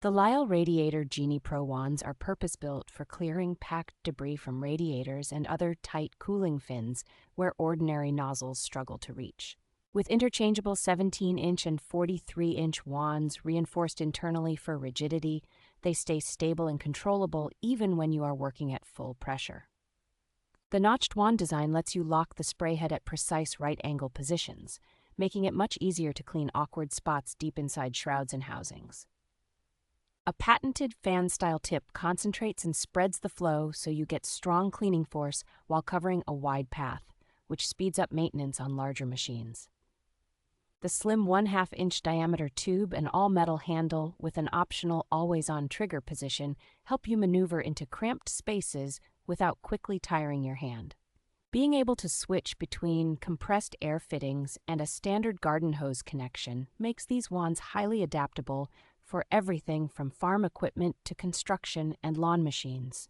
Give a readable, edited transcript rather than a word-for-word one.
The Lisle Radiator Genie Pro wands are purpose-built for clearing packed debris from radiators and other tight cooling fins where ordinary nozzles struggle to reach. With interchangeable 17-inch and 43-inch wands reinforced internally for rigidity, they stay stable and controllable even when you are working at full pressure. The notched wand design lets you lock the spray head at precise right-angle positions, making it much easier to clean awkward spots deep inside shrouds and housings. A patented fan-style tip concentrates and spreads the flow so you get strong cleaning force while covering a wide path, which speeds up maintenance on larger machines. The slim 1/2-inch diameter tube and all-metal handle with an optional always-on trigger position help you maneuver into cramped spaces without quickly tiring your hand. Being able to switch between compressed air fittings and a standard garden hose connection makes these wands highly adaptable for everything from farm equipment to construction and lawn machines.